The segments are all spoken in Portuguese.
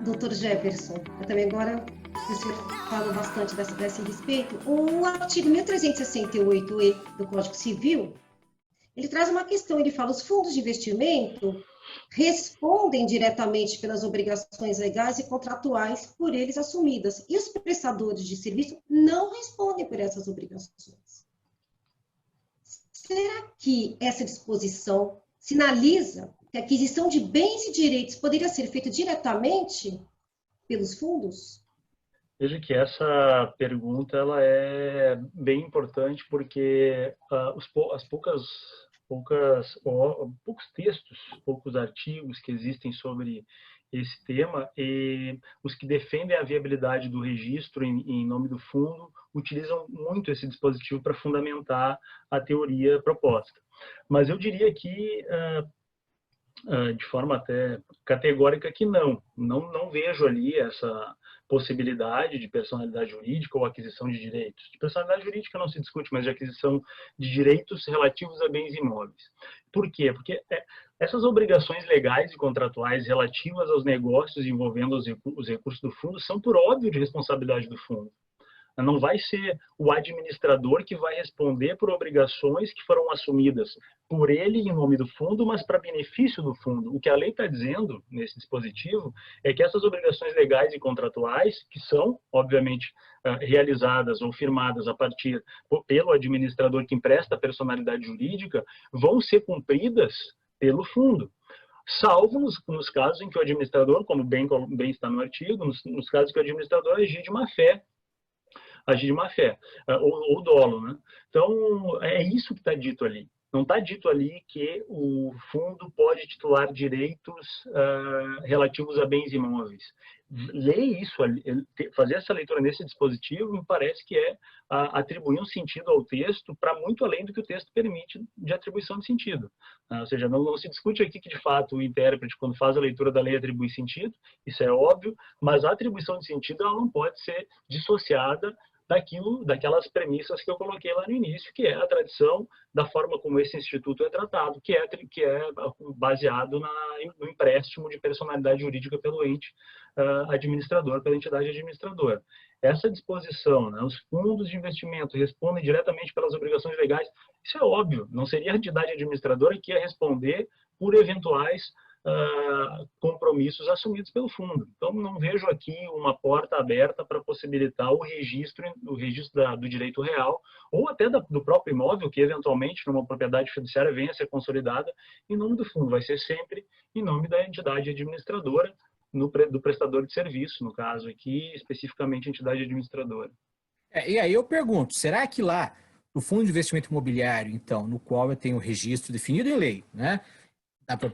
doutor Jefferson, eu também agora, o senhor falou bastante desse respeito, o artigo 1368-E do Código Civil, ele traz uma questão, ele fala, os fundos de investimento respondem diretamente pelas obrigações legais e contratuais por eles assumidas, e os prestadores de serviço não respondem por essas obrigações. Será que essa disposição sinaliza que a aquisição de bens e direitos poderia ser feita diretamente pelos fundos? Veja que essa pergunta ela é bem importante porque poucos textos, poucos artigos que existem sobre esse tema, e os que defendem a viabilidade do registro em nome do fundo utilizam muito esse dispositivo para fundamentar a teoria proposta. Mas eu diria que, de forma até categórica, que não vejo ali essa possibilidade de personalidade jurídica ou aquisição de direitos. De personalidade jurídica não se discute, mas de aquisição de direitos relativos a bens imóveis. Por quê? Porque essas obrigações legais e contratuais relativas aos negócios envolvendo os recursos do fundo são, por óbvio, de responsabilidade do fundo. Não vai ser o administrador que vai responder por obrigações que foram assumidas por ele em nome do fundo, mas para benefício do fundo. O que a lei está dizendo nesse dispositivo é que essas obrigações legais e contratuais, que são, obviamente, realizadas ou firmadas a partir pelo administrador que empresta a personalidade jurídica, vão ser cumpridas pelo fundo. Salvo nos casos em que o administrador, como bem está no artigo, nos casos que o administrador agir de má fé, ou dolo, né? Então, é isso que está dito ali. Não está dito ali que o fundo pode titular direitos relativos a bens imóveis. Ler isso, fazer essa leitura nesse dispositivo, me parece que é atribuir um sentido ao texto para muito além do que o texto permite de atribuição de sentido. Ou seja, não se discute aqui que, de fato, o intérprete, quando faz a leitura da lei, atribui sentido, isso é óbvio, mas a atribuição de sentido ela não pode ser dissociada daquelas premissas que eu coloquei lá no início, que é a tradição da forma como esse instituto é tratado, que é baseado no empréstimo de personalidade jurídica pelo ente administrador, pela entidade administradora. Essa disposição, né, os fundos de investimento respondem diretamente pelas obrigações legais, isso é óbvio, não seria a entidade administradora que ia responder por eventuais compromissos assumidos pelo fundo. Então, não vejo aqui uma porta aberta para possibilitar o registro do direito real, ou até do próprio imóvel, que eventualmente, numa propriedade fiduciária, venha a ser consolidada em nome do fundo. Vai ser sempre em nome da entidade administradora, do prestador de serviço, no caso aqui, especificamente a entidade administradora. E aí eu pergunto, será que lá, no fundo de investimento imobiliário, então, no qual eu tenho o registro definido em lei, né,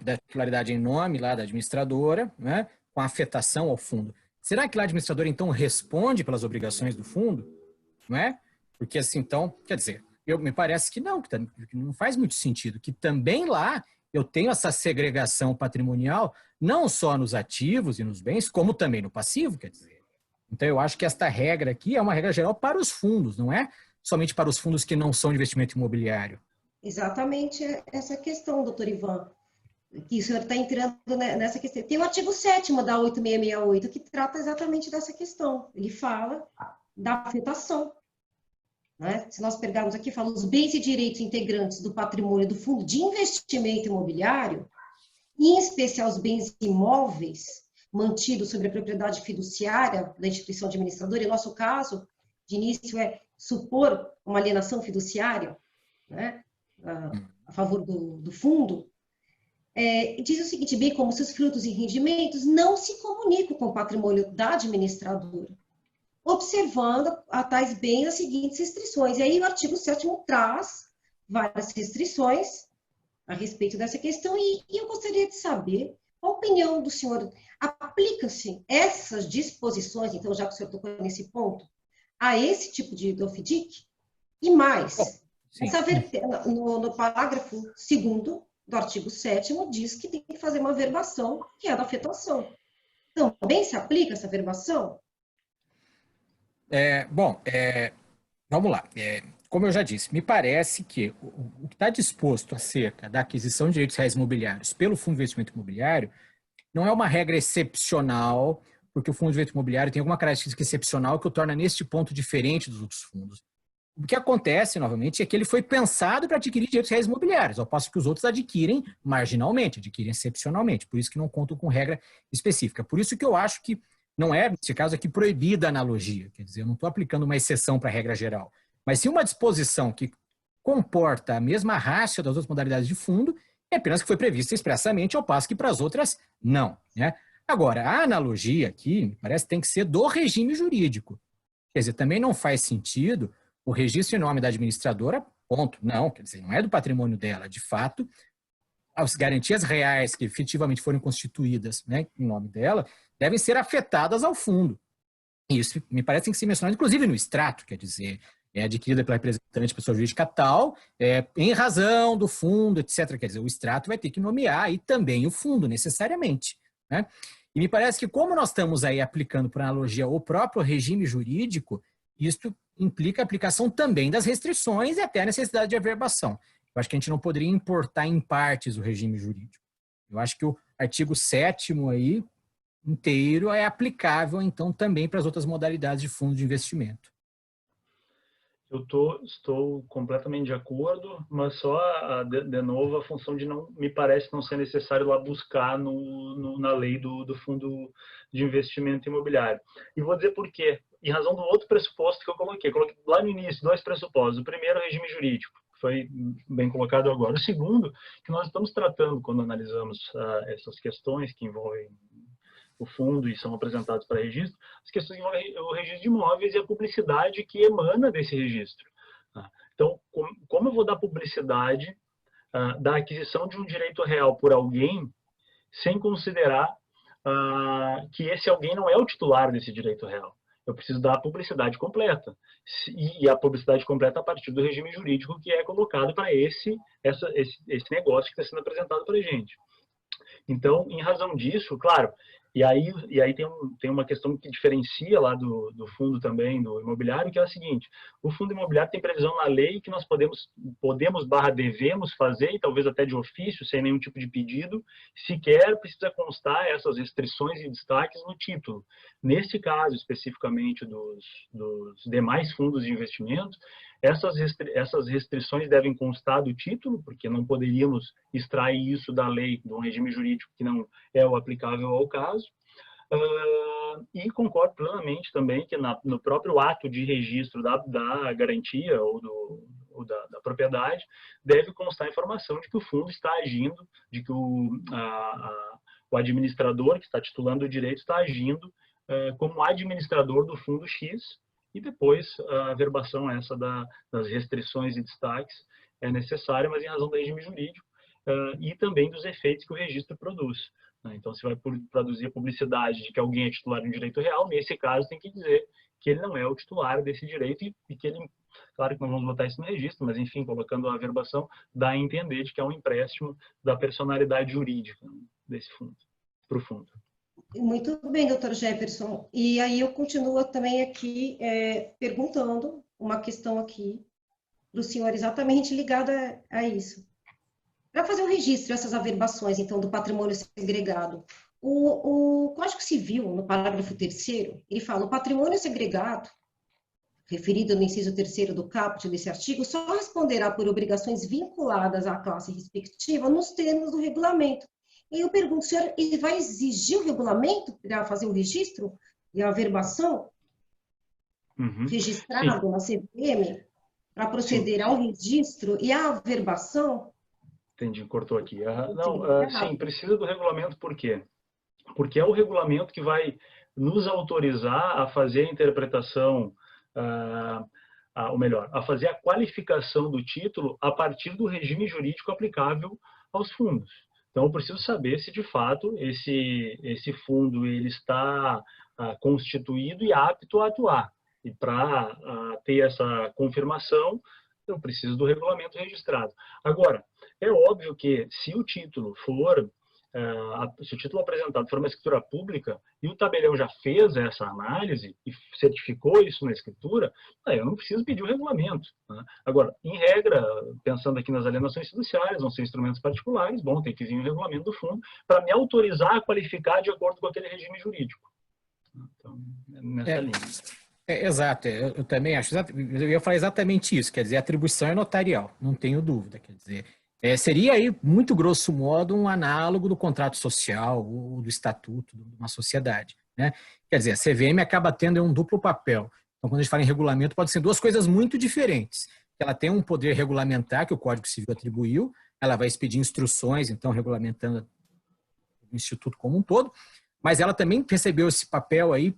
da titularidade em nome lá da administradora, né, com afetação ao fundo. Será que lá a administradora, então, responde pelas obrigações do fundo? Não é? Porque, assim, então, quer dizer, me parece que não faz muito sentido, que também lá eu tenho essa segregação patrimonial, não só nos ativos e nos bens, como também no passivo, quer dizer. Então, eu acho que esta regra aqui é uma regra geral para os fundos, não é somente para os fundos que não são de investimento imobiliário. Exatamente essa questão, doutor Ivan, que o senhor está entrando nessa questão. Tem o artigo 7º da 8668, que trata exatamente dessa questão. Ele fala da afetação. Né? Se nós pegarmos aqui, fala os bens e direitos integrantes do patrimônio do fundo de investimento imobiliário, em especial os bens imóveis mantidos sobre a propriedade fiduciária da instituição administradora, em nosso caso, de início é supor uma alienação fiduciária, né? A favor do fundo, diz o seguinte, bem como seus frutos e rendimentos não se comunicam com o patrimônio da administradora, observando a tais bens as seguintes restrições. E aí o artigo 7º traz várias restrições a respeito dessa questão, e eu gostaria de saber a opinião do senhor. Aplica-se essas disposições, então, já que o senhor tocou nesse ponto, a esse tipo de FDIC? E mais, no parágrafo 2º do artigo 7º, diz que tem que fazer uma verbação, que é da afetação. Também se aplica essa verbação? Vamos lá. Como eu já disse, me parece que o que está disposto acerca da aquisição de direitos reais imobiliários pelo Fundo de Investimento Imobiliário não é uma regra excepcional porque o fundo de investimento imobiliário tem alguma característica excepcional que o torna neste ponto diferente dos outros fundos. O que acontece, novamente, é que ele foi pensado para adquirir direitos reais imobiliários, ao passo que os outros adquirem marginalmente, adquirem excepcionalmente, por isso que não contam com regra específica. Por isso que eu acho que não é, nesse caso aqui, proibida a analogia, quer dizer, eu não estou aplicando uma exceção para a regra geral, mas sim uma disposição que comporta a mesma ratio das outras modalidades de fundo, é apenas que foi prevista expressamente, ao passo que para as outras, não. Né? Agora, a analogia aqui, me parece, tem que ser do regime jurídico. Quer dizer, também não faz sentido o registro em nome da administradora, ponto. Não, quer dizer, não é do patrimônio dela. De fato, as garantias reais que efetivamente foram constituídas, né, em nome dela, devem ser afetadas ao fundo. Isso me parece que tem que ser mencionado, inclusive no extrato, quer dizer, é adquirida pela representante pessoa jurídica tal, em razão do fundo, etc. Quer dizer, o extrato vai ter que nomear e também o fundo, necessariamente. Né? E me parece que, como nós estamos aí aplicando, por analogia, o próprio regime jurídico, isto implica a aplicação também das restrições e até a necessidade de averbação. Eu acho que a gente não poderia importar em partes o regime jurídico. Eu acho que o artigo 7º aí, inteiro, é aplicável, então, também para as outras modalidades de fundo de investimento. Estou completamente de acordo, mas só, de novo, a função de não, me parece não ser necessário lá buscar na lei do fundo de investimento imobiliário. E vou dizer por quê. Em razão do outro pressuposto que eu coloquei lá no início, 2 pressupostos. O primeiro, regime jurídico, que foi bem colocado agora. O segundo, que nós estamos tratando quando analisamos essas questões que envolvem o fundo e são apresentados para registro, as questões envolvem o registro de imóveis e a publicidade que emana desse registro. Então, como eu vou dar publicidade da aquisição de um direito real por alguém sem considerar que esse alguém não é o titular desse direito real? Eu preciso dar a publicidade completa. E a publicidade completa a partir do regime jurídico que é colocado para esse negócio que está sendo apresentado para a gente. Então, em razão disso, claro, e aí tem uma questão que diferencia lá do fundo também, do imobiliário, que é a seguinte: o fundo imobiliário tem previsão na lei que nós devemos fazer, e talvez até de ofício, sem nenhum tipo de pedido, sequer precisa constar essas restrições e destaques no título. Neste caso, especificamente dos demais fundos de investimento, essas restrições devem constar do título, porque não poderíamos extrair isso da lei, de um regime jurídico que não é o aplicável ao caso. E concordo plenamente também que no próprio ato de registro da garantia ou da propriedade deve constar a informação de que o fundo está agindo, de que o administrador que está titulando o direito está agindo como administrador do fundo X, e depois a averbação das restrições e destaques é necessária, mas em razão do regime jurídico e também dos efeitos que o registro produz. Então, se vai produzir a publicidade de que alguém é titular de um direito real, nesse caso tem que dizer que ele não é o titular desse direito e que ele, claro que não vamos botar isso no registro, mas enfim, colocando a averbação, dá a entender de que é um empréstimo da personalidade jurídica desse fundo, para o fundo. Muito bem, doutor Jefferson. E aí eu continuo também aqui perguntando uma questão aqui para o senhor exatamente ligada a isso. Para fazer o registro dessas averbações, então, do patrimônio segregado, o Código Civil, no parágrafo 3º, ele fala: o patrimônio segregado, referido no inciso 3º do caput desse artigo, só responderá por obrigações vinculadas à classe respectiva nos termos do regulamento. E eu pergunto, senhor, ele vai exigir o regulamento para fazer o registro e a averbação registrado na CVM para proceder ao registro e à averbação? Entendi, cortou aqui. Sim, precisa do regulamento por quê? Porque é o regulamento que vai nos autorizar a fazer a interpretação, ou melhor, a fazer a qualificação do título a partir do regime jurídico aplicável aos fundos. Então, eu preciso saber se, de fato, esse fundo ele está constituído e apto a atuar. E para ter essa confirmação, eu preciso do regulamento registrado. Agora, é óbvio que se o título apresentado for uma escritura pública e o tabelião já fez essa análise e certificou isso na escritura, eu não preciso pedir o regulamento. Agora, em regra, pensando aqui nas alienações fiduciárias, vão ser instrumentos particulares, tem que vir o regulamento do fundo para me autorizar a qualificar de acordo com aquele regime jurídico. Então, nessa linha. Exato, eu também acho. Eu ia falar exatamente isso, quer dizer, a atribuição é notarial, não tenho dúvida. Quer dizer, seria aí, muito grosso modo, um análogo do contrato social ou do estatuto de uma sociedade, né? Quer dizer, a CVM acaba tendo um duplo papel. Então, quando a gente fala em regulamento, pode ser duas coisas muito diferentes. Ela tem um poder regulamentar que o Código Civil atribuiu, ela vai expedir instruções, então, regulamentando o Instituto como um todo, mas ela também recebeu esse papel aí,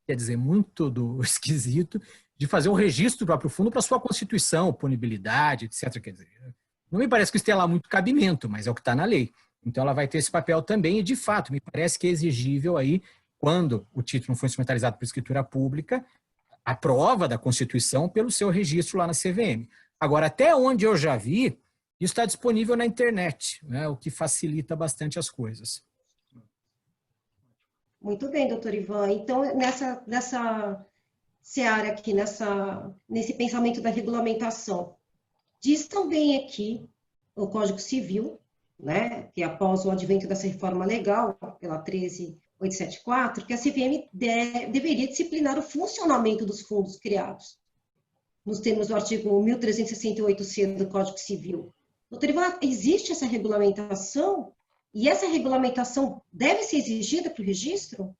quer dizer, muito esquisito, de fazer o registro do próprio fundo para sua constituição, punibilidade, etc. Quer dizer, não me parece que isso tenha lá muito cabimento, mas é o que está na lei. Então, ela vai ter esse papel também, e, de fato, me parece que é exigível aí, quando o título não foi instrumentalizado por escritura pública, a prova da Constituição pelo seu registro lá na CVM. Agora, até onde eu já vi, isso está disponível na internet, né, o que facilita bastante as coisas. Muito bem, doutor Ivan. Então, nessa seara aqui, nesse pensamento da regulamentação, diz também aqui o Código Civil, né, que após o advento dessa reforma legal, pela 13.874, que a CVM deveria disciplinar o funcionamento dos fundos criados, nos termos do artigo 1368C do Código Civil. Doutor Ivan, existe essa regulamentação? E essa regulamentação deve ser exigida para o registro?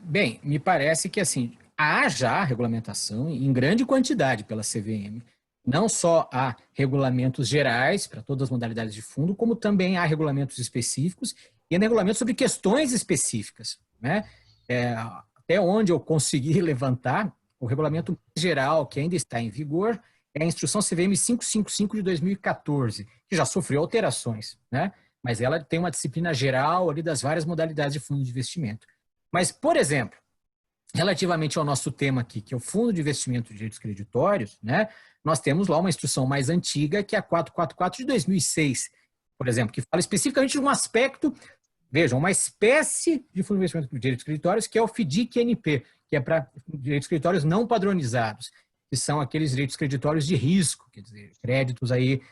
Bem, me parece que assim, há já regulamentação em grande quantidade pela CVM. Não só há regulamentos gerais para todas as modalidades de fundo, como também há regulamentos específicos e há regulamentos sobre questões específicas, né? Até onde eu consegui levantar, o regulamento geral que ainda está em vigor é a Instrução CVM 555 de 2014, que já sofreu alterações, né? Mas ela tem uma disciplina geral ali das várias modalidades de fundo de investimento. Mas, por exemplo, relativamente ao nosso tema aqui, que é o Fundo de Investimento de Direitos Creditórios, né? Nós temos lá uma instrução mais antiga, que é a 444 de 2006, por exemplo, que fala especificamente de um aspecto, vejam, uma espécie de fundo de investimento de direitos creditórios, que é o FDIC-NP, que é para direitos creditórios não padronizados, que são aqueles direitos creditórios de risco, quer dizer, créditos aí,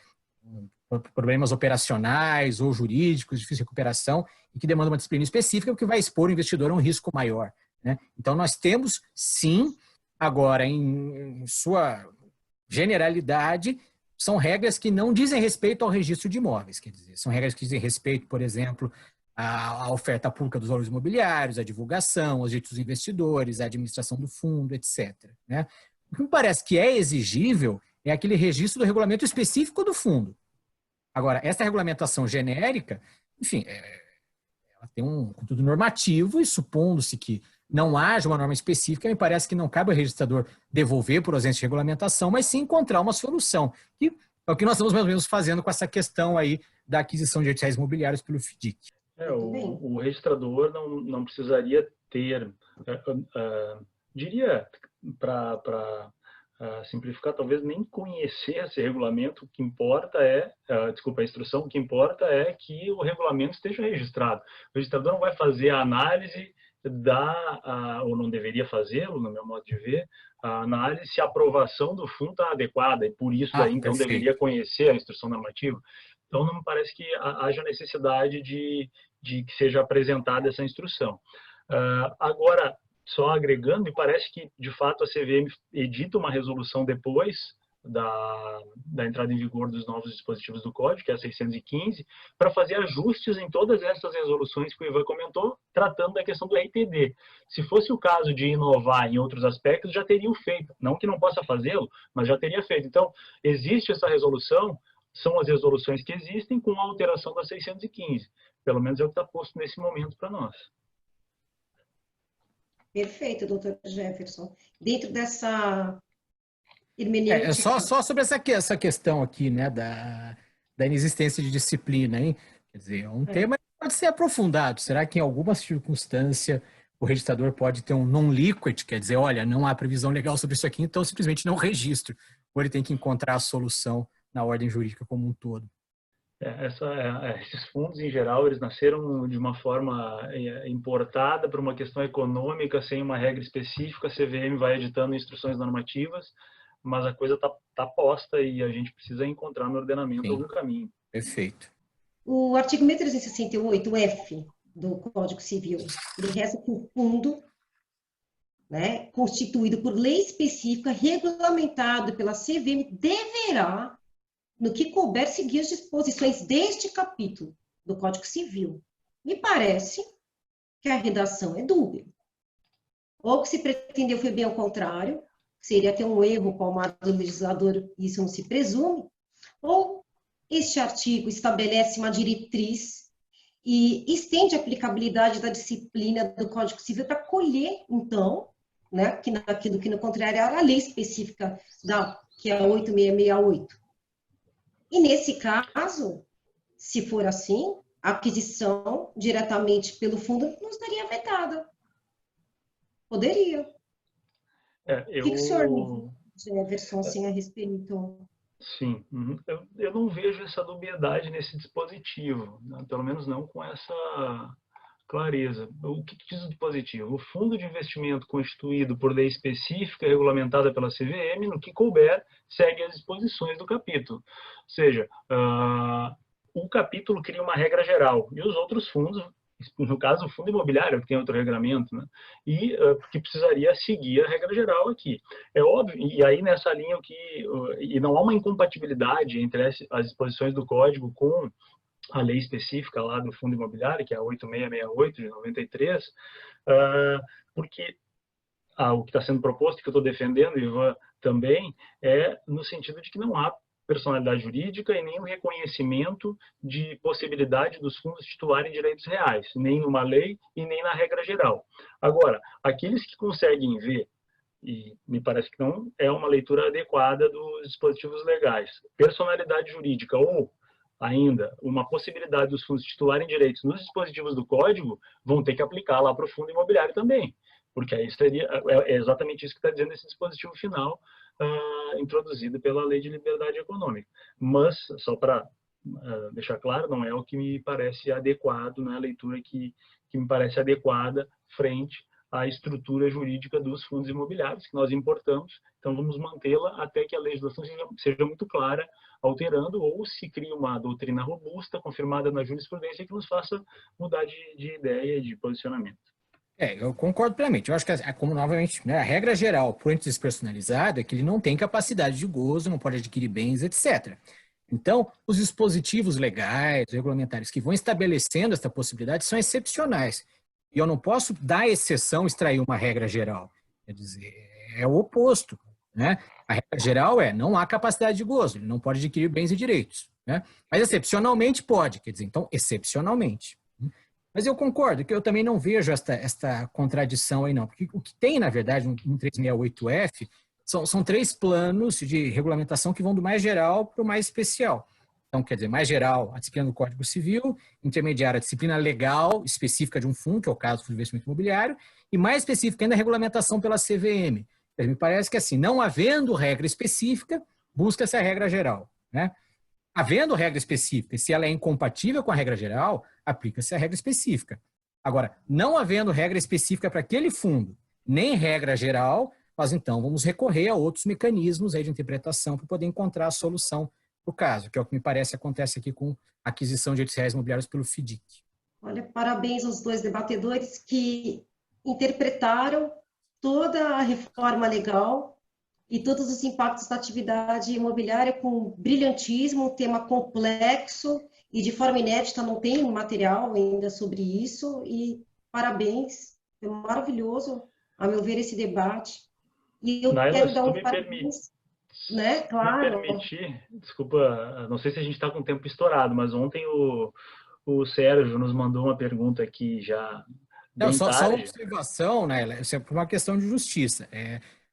problemas operacionais ou jurídicos, difícil de recuperação, e que demandam uma disciplina específica, o que vai expor o investidor a um risco maior, né? Então, nós temos, sim, agora, em sua generalidade, são regras que não dizem respeito ao registro de imóveis, quer dizer, são regras que dizem respeito, por exemplo, à oferta pública dos valores imobiliários, à divulgação, aos direitos dos investidores, à administração do fundo, etc., né? O que me parece que é exigível é aquele registro do regulamento específico do fundo. Agora, essa regulamentação genérica, enfim, ela tem um conteúdo normativo e, supondo-se que não haja uma norma específica, me parece que não cabe ao registrador devolver por ausência de regulamentação, mas sim encontrar uma solução, que é o que nós estamos mais ou menos fazendo com essa questão aí da aquisição de direitos imobiliários pelo FDIC. O registrador não precisaria ter, diria, para simplificar, talvez nem conhecer esse regulamento. O que importa a instrução, o que importa é que o regulamento esteja registrado. O registrador não vai fazer a análise ou não deveria fazê-lo, no meu modo de ver, a análise se a aprovação do fundo está adequada, e por isso aí, então, deveria conhecer a instrução normativa. Então, não me parece que haja necessidade de que seja apresentada essa instrução. Agora, só agregando, me parece que, de fato, a CVM edita uma resolução depois da entrada em vigor dos novos dispositivos do Código, que é a 615, para fazer ajustes em todas essas resoluções que o Ivan comentou, tratando da questão do RTD. Se fosse o caso de inovar em outros aspectos, já teriam feito. Não que não possa fazê-lo, mas já teria feito. Então, existe essa resolução, são as resoluções que existem com a alteração da 615. Pelo menos é o que está posto nesse momento para nós. Perfeito, doutor Jefferson. Dentro dessa hermenêutica... Só sobre essa questão aqui, né, da inexistência de disciplina, hein? Quer dizer, é um tema que pode ser aprofundado. Será que em alguma circunstância o registrador pode ter um non-liquid, quer dizer, olha, não há previsão legal sobre isso aqui, então simplesmente não registro. Ou ele tem que encontrar a solução na ordem jurídica como um todo. Esses fundos, em geral, eles nasceram de uma forma importada para uma questão econômica, sem uma regra específica. A CVM vai editando instruções normativas, mas a coisa está posta e a gente precisa encontrar no ordenamento algum caminho. Perfeito. O artigo 1368, F, do Código Civil. Ele reza que o fundo, né, constituído por lei específica, regulamentado pela CVM, deverá, no que couber, seguir as disposições deste capítulo do Código Civil. Me parece que a redação é dúbia. Ou que se pretendeu foi bem ao contrário, seria ter um erro palmado do legislador, isso não se presume, ou este artigo estabelece uma diretriz e estende a aplicabilidade da disciplina do Código Civil para colher, então, né, que naquilo que no contrário era a lei específica que é a 8668. E nesse caso, se for assim, a aquisição diretamente pelo fundo não estaria vetada. Poderia. O que o senhor Jefferson, assim, a respeito? Sim, eu não vejo essa dubiedade nesse dispositivo, né? Pelo menos não com essa clareza. O que diz o dispositivo? O fundo de investimento constituído por lei específica regulamentada pela CVM, no que couber, segue as disposições do capítulo. Ou seja, o capítulo cria uma regra geral e os outros fundos, no caso o fundo imobiliário, que tem outro regramento, né? E que precisaria seguir a regra geral aqui. É óbvio, e aí nessa linha e não há uma incompatibilidade entre as disposições do Código com a lei específica lá do fundo imobiliário, que é a 8668 de 93, porque o que está sendo proposto, que eu estou defendendo, Ivan, também, é no sentido de que não há personalidade jurídica e nem o reconhecimento de possibilidade dos fundos titularem direitos reais, nem numa lei e nem na regra geral. Agora, aqueles que conseguem ver, e me parece que não é uma leitura adequada dos dispositivos legais, personalidade jurídica ou ainda uma possibilidade dos fundos titularem direitos nos dispositivos do Código, vão ter que aplicar lá para o fundo imobiliário também, porque aí é exatamente isso que está dizendo esse dispositivo final introduzido pela Lei de Liberdade Econômica. Mas, só para deixar claro, não é o que me parece adequado, não é a leitura que me parece adequada frente à estrutura jurídica dos fundos imobiliários que nós importamos. Então, vamos mantê-la até que a legislação seja muito clara, alterando, ou se cria uma doutrina robusta, confirmada na jurisprudência, que nos faça mudar de ideia e de posicionamento. Eu concordo plenamente. Eu acho que, como novamente, né, a regra geral para o ente despersonalizado é que ele não tem capacidade de gozo, não pode adquirir bens, etc. Então, os dispositivos legais, regulamentares que vão estabelecendo essa possibilidade são excepcionais. E eu não posso, da exceção, extrair uma regra geral. Quer dizer, é o oposto, né? A regra geral não há capacidade de gozo, ele não pode adquirir bens e direitos, né? Mas excepcionalmente pode, quer dizer, então, excepcionalmente. Mas eu concordo que eu também não vejo esta contradição aí não, porque o que tem, na verdade, no 368F são três planos de regulamentação que vão do mais geral para o mais especial. Então, quer dizer, mais geral, a disciplina do Código Civil, intermediária, a disciplina legal específica de um fundo, que é o caso do investimento imobiliário, e mais específica ainda a regulamentação pela CVM. Me parece que, assim, não havendo regra específica, busca-se a regra geral, né? Havendo regra específica, se ela é incompatível com a regra geral, aplica-se a regra específica. Agora, não havendo regra específica para aquele fundo, nem regra geral, nós então vamos recorrer a outros mecanismos aí de interpretação para poder encontrar a solução para o caso, que é o que me parece acontece aqui com a aquisição de direitos reais imobiliários pelo FIDIC. Olha, parabéns aos dois debatedores que interpretaram toda a reforma legal e todos os impactos da atividade imobiliária com brilhantismo, um tema complexo e de forma inédita, não tem material ainda sobre isso, e parabéns, foi maravilhoso, a meu ver, esse debate. E eu quero dar um parabéns, né? Claro. Me permitir, desculpa, não sei se a gente está com o tempo estourado, mas ontem o Sérgio nos mandou uma pergunta aqui já bem só tarde. uma observação, né? Isso é por uma questão de justiça.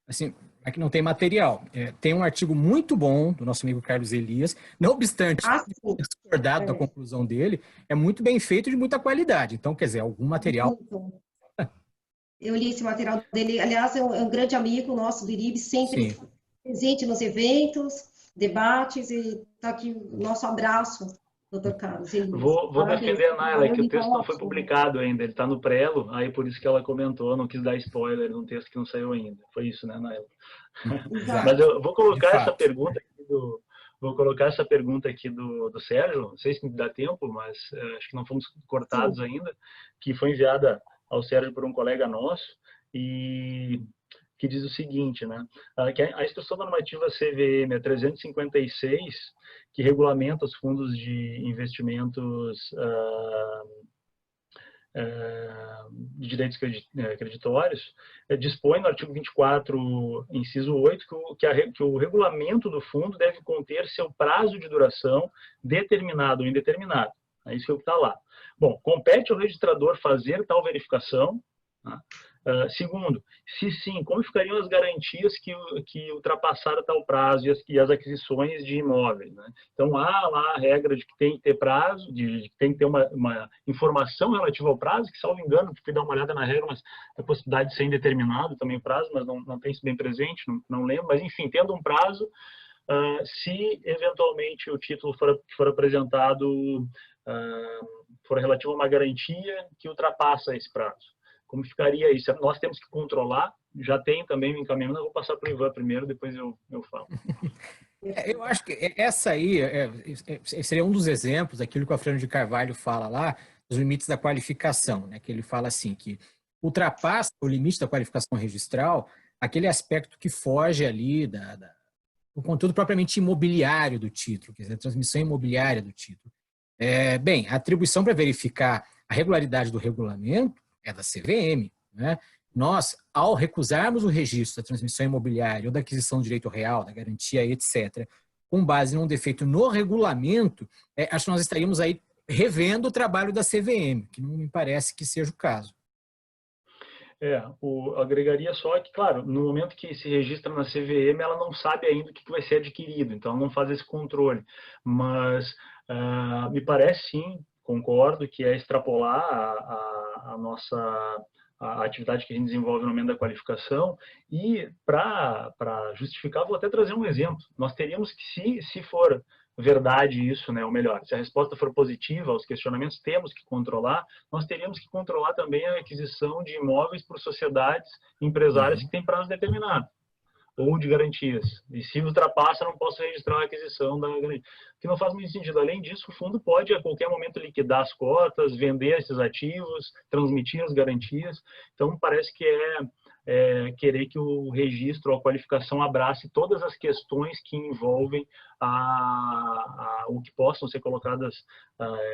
Assim, aqui não tem material. Tem um artigo muito bom do nosso amigo Carlos Elias, não obstante discordado da conclusão dele, é muito bem feito e de muita qualidade. Então, quer dizer, algum material... Eu li esse material dele, aliás, é um grande amigo nosso do IRIB, sempre presente nos eventos, debates, e está aqui o nosso abraço, doutor Carlos Elias. Vou defender a Naila, que o texto não foi publicado ainda, ele está no prelo, aí por isso que ela comentou, não quis dar spoiler num texto que não saiu ainda. Foi isso, né, Naila? Mas eu vou colocar essa pergunta aqui vou colocar essa pergunta aqui do Sérgio, não sei se dá tempo, mas acho que não fomos cortados ainda, que foi enviada ao Sérgio por um colega nosso, e que diz o seguinte, né? Que a Instrução Normativa CVM 356, que regulamenta os fundos de investimentos de direitos creditórios, dispõe no artigo 24, inciso 8, que o regulamento do fundo deve conter seu prazo de duração determinado ou indeterminado. É isso que está lá. Bom, compete ao registrador fazer tal verificação. Tá? Segundo, se sim, como ficariam as garantias que ultrapassaram tal prazo e as aquisições de imóveis, né? Então, há lá a regra de que tem que ter prazo, de que tem que ter uma informação relativa ao prazo, que, salvo engano, fui dar uma olhada na regra, mas a possibilidade de ser indeterminado também o prazo, mas não tem isso bem presente, não lembro, mas enfim, tendo um prazo, se eventualmente o título que for apresentado for relativo a uma garantia que ultrapassa esse prazo. Como ficaria isso? Nós temos que controlar, já tem também o encaminhamento, eu vou passar para o Ivan primeiro, depois eu falo. Eu acho que essa aí seria um dos exemplos daquilo que o Alfredo de Carvalho fala lá, dos limites da qualificação, né? Que ele fala assim, que ultrapassa o limite da qualificação registral aquele aspecto que foge ali do conteúdo propriamente imobiliário do título, quer dizer, a transmissão imobiliária do título. Bem, a atribuição para verificar a regularidade do regulamento é da CVM, né? Nós, ao recusarmos o registro da transmissão imobiliária ou da aquisição do direito real, da garantia, etc., com base num defeito no regulamento, acho que nós estaríamos aí revendo o trabalho da CVM, que não me parece que seja o caso. Agregaria só que, claro, no momento que se registra na CVM, ela não sabe ainda o que vai ser adquirido, então ela não faz esse controle. Mas me parece, sim, concordo, que é extrapolar a nossa atividade que a gente desenvolve no momento da qualificação. E, para justificar, vou até trazer um exemplo. Nós teríamos que, se for verdade isso, né, ou melhor, se a resposta for positiva aos questionamentos, temos que controlar, nós teríamos que controlar também a aquisição de imóveis por sociedades empresárias que têm prazo determinado, ou de garantias. E se ultrapassa, não posso registrar a aquisição da garantia. Que não faz muito sentido. Além disso, o fundo pode, a qualquer momento, liquidar as cotas, vender esses ativos, transmitir as garantias. Então, parece que querer que o registro ou a qualificação abrace todas as questões que envolvem o que possam ser colocadas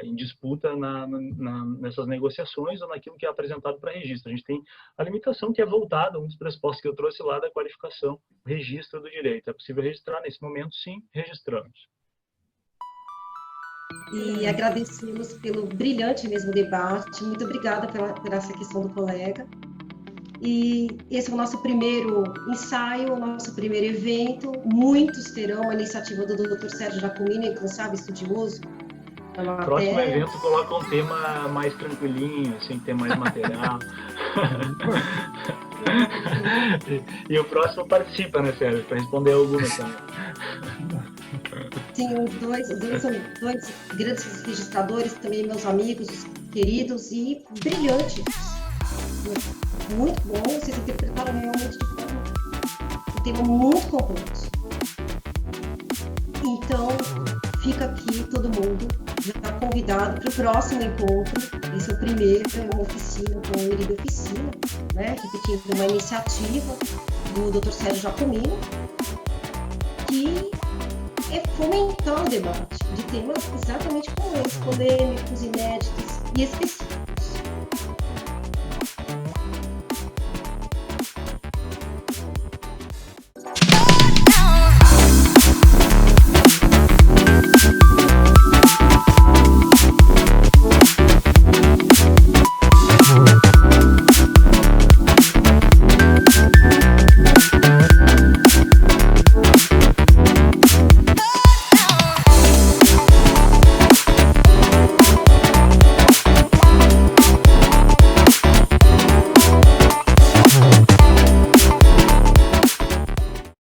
em disputa nessas negociações ou naquilo que é apresentado para registro. A gente tem a limitação que é voltada, um dos pressupostos que eu trouxe lá da qualificação, registro do direito. É possível registrar nesse momento? Sim, registramos. E agradecemos pelo brilhante mesmo debate. Muito obrigada por essa questão do colega. E esse é o nosso primeiro ensaio, o nosso primeiro evento. Muitos terão uma iniciativa do Dr. Sérgio Giacomini, incansável estudioso. Próximo evento coloca um tema mais tranquilinho, sem ter mais material. E o próximo participa, né, Sérgio? Para responder algumas também. Sim, são dois grandes registradores, também meus amigos, queridos e brilhantes. Muito bom, vocês interpretaram realmente de forma um tema muito complexo. Então, fica aqui todo mundo já está convidado para o próximo encontro. Esse é o primeiro, é uma oficina, com o Merido Oficina, né? Repetindo uma iniciativa do Dr. Sérgio Giacomini, que é fomentar o debate de temas exatamente como esse, polêmicos, inéditos e específicos.